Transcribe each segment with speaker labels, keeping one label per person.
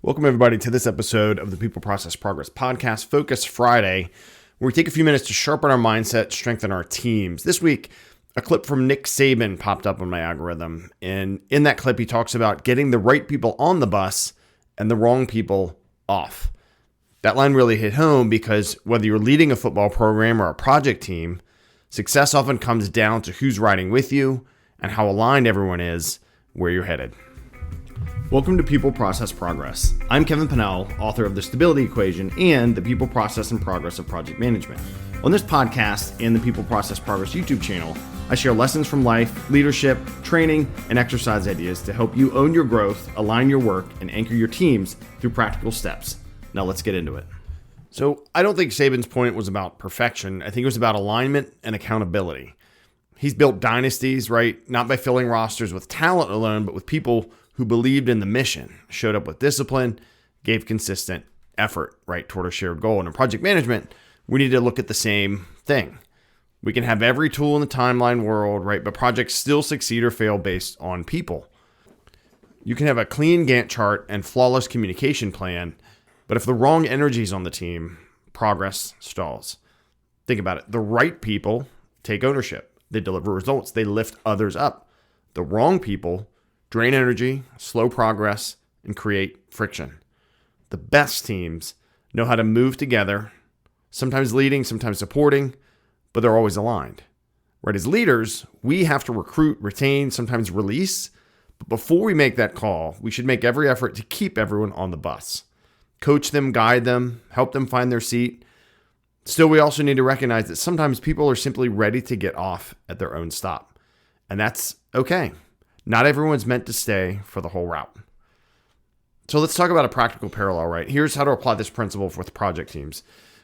Speaker 1: Welcome, everybody, to this episode of the People Process Progress Podcast, Focus Friday, where we take a few minutes to sharpen our mindset, strengthen our teams. This week, a clip from Nick Saban popped up on my algorithm. And in that clip, he talks about getting the right people on the bus and the wrong people off. That line really hit home because whether you're leading a football program or a project team, success often comes down to who's riding with you and how aligned everyone is where you're headed. Welcome to People Process Progress. I'm Kevin Pennell, author of The Stability Equation and the People Process and Progress of Project Management. On this podcast and the People Process Progress YouTube channel, I share lessons from life, leadership, training, and exercise ideas to help you own your growth, align your work, and anchor your teams through practical steps. Now let's get into it. So I don't think Saban's point was about perfection. I think it was about alignment and accountability. He's built dynasties, right? Not by filling rosters with talent alone, but with people who believed in the mission, showed up with discipline, gave consistent effort, right, toward a shared goal. And in project management, we need to look at the same thing. We can have every tool in the timeline world, right, but projects still succeed or fail based on people. You can have a clean Gantt chart and flawless communication plan, but if the wrong energy is on the team, progress stalls. Think about it. The right people take ownership. They deliver results. They lift others up. The wrong people drain energy, slow progress, and create friction. The best teams know how to move together, sometimes leading, sometimes supporting, but they're always aligned. Right? As leaders, we have to recruit, retain, sometimes release. But before we make that call, we should make every effort to keep everyone on the bus. Coach them, guide them, help them find their seat. Still, we also need to recognize that sometimes people are simply ready to get off at their own stop. And that's okay. Not everyone's meant to stay for the whole route. So let's talk about a practical parallel, right? Here's how to apply this principle with project teams.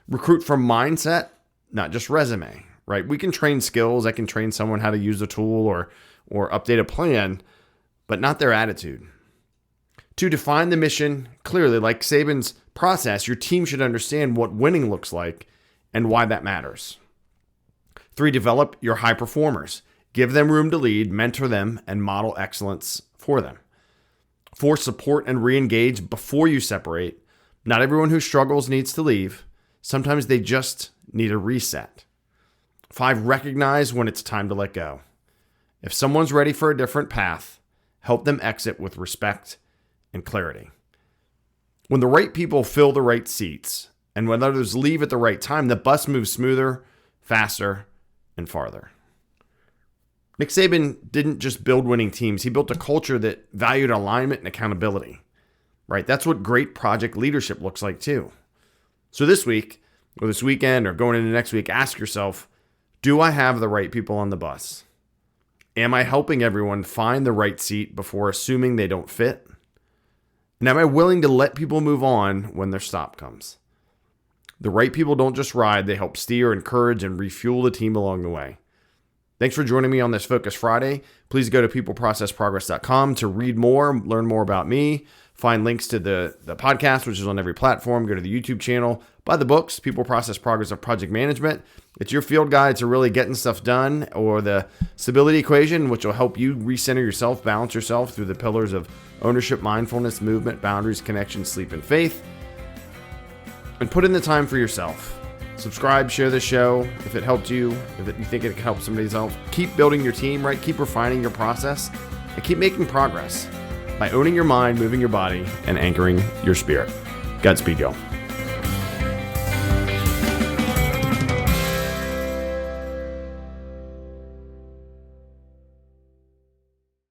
Speaker 1: Recruit from mindset, not just resume, right? We can train skills. I can train someone how to use a tool or update a plan, but not their attitude. 2, define the mission clearly. Like Saban's process, your team should understand what winning looks like and why that matters. 3, develop your high performers. Give them room to lead, mentor them, and model excellence for them. 4, support and re-engage before you separate. Not everyone who struggles needs to leave. Sometimes they just need a reset. 5, recognize when it's time to let go. If someone's ready for a different path, help them exit with respect and clarity. When the right people fill the right seats, and when others leave at the right time, the bus moves smoother, faster, and farther. Nick Saban didn't just build winning teams. He built a culture that valued alignment and accountability, right? That's what great project leadership looks like too. So this week, or this weekend, or going into next week, ask yourself, do I have the right people on the bus? Am I helping everyone find the right seat before assuming they don't fit? And am I willing to let people move on when their stop comes? The right people don't just ride, they help steer, encourage, and refuel the team along the way. Thanks for joining me on this Focus Friday. Please go to peopleprocessprogress.com to read more, learn more about me, find links to the podcast, which is on every platform. Go to the YouTube channel, buy the books, People Process Progress of Project Management. It's your field guide to really getting stuff done, or the Stability Equation, which will help you recenter yourself, balance yourself through the pillars of ownership, mindfulness, movement, boundaries, connection, sleep, and faith. And put in the time for yourself. Subscribe, share this show if it helped you, if you think it can help somebody else. Keep building your team, right? Keep refining your process and keep making progress by owning your mind, moving your body, and anchoring your spirit. Godspeed, y'all.